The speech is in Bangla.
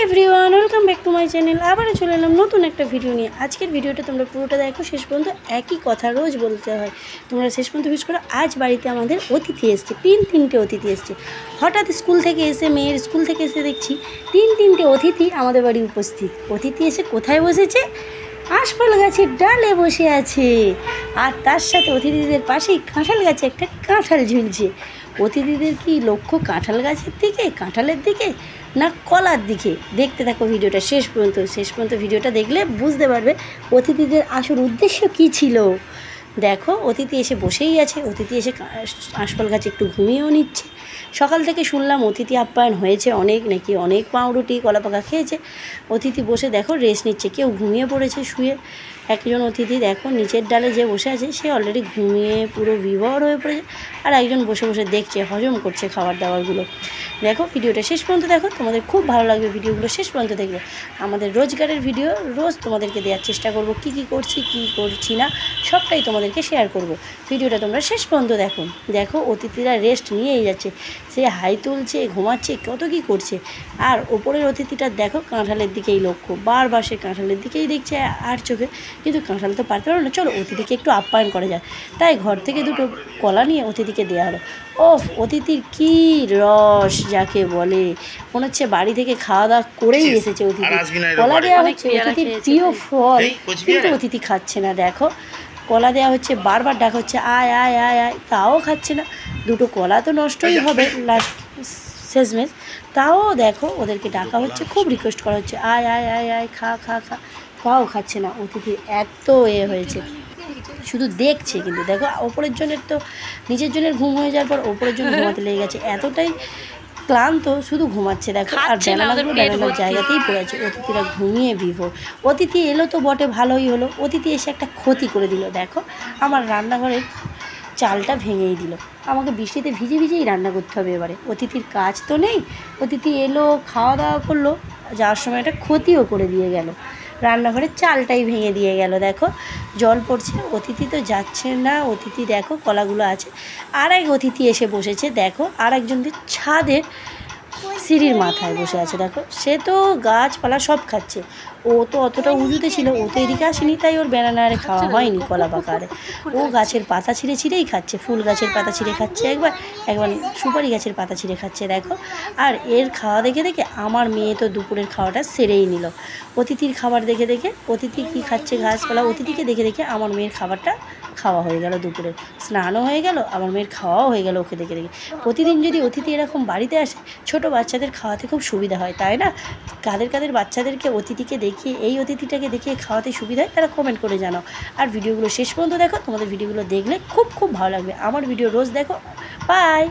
Everyone, welcome back to my channel. আবারও চলে এলাম নতুন একটা ভিডিও নিয়ে। আজকের ভিডিওটা তোমরা পুরোটা দেখো, শেষ পর্যন্ত একই কথা রোজ বলতে হয়, তোমরা শেষ পর্যন্ত বিশেষ করে। আজ বাড়িতে আমাদের অতিথি এসছে, তিনটে অতিথি এসছে। হঠাৎ স্কুল থেকে এসে, মেয়ের স্কুল থেকে এসে দেখছি তিনটে অতিথি আমাদের বাড়ি উপস্থিত। অতিথি এসে কোথায় বসেছে? আশফল গাছের ডালে বসে আছে। আর তার সাথে অতিথিদের পাশেই কাঁঠাল গাছে একটা কাঁঠাল ঝুলছে। অতিথিদের কি লক্ষ্য কাঁঠাল গাছের দিকে, কাঁঠালের দিকে না কলার দিকে? দেখতে থাকো ভিডিওটা শেষ পর্যন্ত ভিডিওটা দেখলে বুঝতে পারবে অতিথিদের আসল উদ্দেশ্য কী ছিল। দেখো, অতিথি এসে বসেই আছে। অতিথি এসে আশফল গাছে একটু ঘুমিয়েও নিচ্ছে। সকাল থেকে শুনলাম অতিথি আপ্যায়ন হয়েছে অনেক, নাকি অনেক পাউরুটি কলা পাকা খেয়েছে। অতিথি বসে দেখো রেস্ট নিচ্ছে, কেউ ঘুমিয়ে পড়েছে শুয়ে। একজন অতিথি দেখো নিচের ডালে যে বসে আছে, সে অলরেডি ঘুমিয়ে পুরো বিভোর হয়ে পড়েছে। আর একজন বসে বসে দেখছে, হজম করছে খাবার দাবারগুলো। দেখো ভিডিওটা শেষ পর্যন্ত দেখো, তোমাদের খুব ভালো লাগবে ভিডিওগুলো শেষ পর্যন্ত দেখবে। আমাদের রোজগারের ভিডিও রোজ তোমাদেরকে দেওয়ার চেষ্টা করব, কী করছি কী করছি না সবটাই তোমাদেরকে শেয়ার করব। ভিডিওটা তোমরা শেষ পর্যন্ত দেখো। দেখো অতিথিরা রেস্ট নিয়েই যাচ্ছে, সে হাই তুলছে, ঘুমাচ্ছে, কত কী করছে। আর ওপরের অতিথিটা দেখো কাঁঠালের দিকেই লক্ষ্য, বারবার সে কাঁঠালের দিকেই দেখছে আর চোখে, কিন্তু কাঁঠাল তো পারতে পারো না। চলো অতিথিকে একটু আপ্যায়ন করা যায়। তাই ঘর থেকে দুটো কলা নিয়ে অতিথিকে দেওয়া হলো। অতিথির কী রস যাকে বলে, মনে হচ্ছে বাড়ি থেকে খাওয়া দাওয়া করেই এসেছে অতিথি। কলা দেওয়া হচ্ছে অতিথির প্রিয় ফল, কিন্তু অতিথি খাচ্ছে না। দেখো কলা দেওয়া হচ্ছে, বারবার ডাকা হচ্ছে আয় আয় আয় আয়, তাও খাচ্ছে না। দুটো কলা তো নষ্টই হবে লাস্ট শেষমেশ, তাও দেখো ওদেরকে ডাকা হচ্ছে, খুব রিকোয়েস্ট করা হচ্ছে আয় আয় আয় আয়, খা খা খা, তাও খাচ্ছে না। অতিথির এত হয়েছে, শুধু দেখছে। কিন্তু দেখো ওপরের জনের তো নিজের জনের ঘুম হয়ে যাওয়ার পর ওপরের জন্য ঘুমাতে লেগে গেছে, এতটাই ক্লান্ত, শুধু ঘুমাচ্ছে। দেখো আর বেলানোর জায়গাতেই পড়ে আছে। অতিথিরা ঘুমিয়ে বিভোর। অতিথি এলো তো বটে, ভালোই হলো। অতিথি এসে একটা ক্ষতি করে দিল। দেখো আমার রান্নাঘরের চালটা ভেঙেই দিল। আমাকে বৃষ্টিতে ভিজেই রান্না করতে হবে এবারে। অতিথির কাজ তো নেই, অতিথি এলো, খাওয়া দাওয়া করলো, যাওয়ার সময় একটা ক্ষতিও করে দিয়ে গেল। রান্নাঘরের চালটাই ভেঙে দিয়ে গেল। দেখো জল পড়ছে, অতিথি তো যাচ্ছে না। অতিথি দেখো কলাগুলো আছে। আর এক অতিথি এসে বসেছে, দেখো আর একজনদের ছাদের সিঁড়ির মাথায় বসে আছে। দেখো সে তো গাছপালা সব খাচ্ছে, ও তো অতটা উঁচুতে ছিল, ও তো এদিকে আসেনি, তাই ওর বেনানারে খাওয়া হয়নি কলা পাকারে। ও গাছের পাতা ছিঁড়েই খাচ্ছে, ফুল গাছের পাতা ছিঁড়ে খাচ্ছে, একবার সুপারি গাছের পাতা ছিঁড়ে খাচ্ছে। দেখো আর এর খাওয়া দেখে দেখে আমার মেয়ে তো দুপুরের খাওয়াটা সেরেই নিল। অতিথির খাবার দেখে দেখে, অতিথি কী খাচ্ছে গাছপালা, অতিথিকে দেখে দেখে আমার মেয়ের খাবারটা খাওয়া হয়ে গেল। দুপুরে স্নানও হয়ে গেল, আমার মেয়ের খাওয়াও হয়ে গেল ওকে দেখে দেখে। প্রতিদিন যদি অতিথি এরকম বাড়িতে আসে, ছোট বাচ্চাদের খাওয়াতে খুব সুবিধা হয়, তাই না? কাদের বাচ্চাদেরকে অতিথিকে দেখিয়ে, এই অতিথিটাকে দেখিয়ে খাওয়াতে সুবিধা হয়, তারা কমেন্ট করে জানাও। আর ভিডিওগুলো শেষ পর্যন্ত দেখো, তোমাদের ভিডিওগুলো দেখলে খুব ভালো লাগবে। আমার ভিডিও রোজ দেখো। বাই।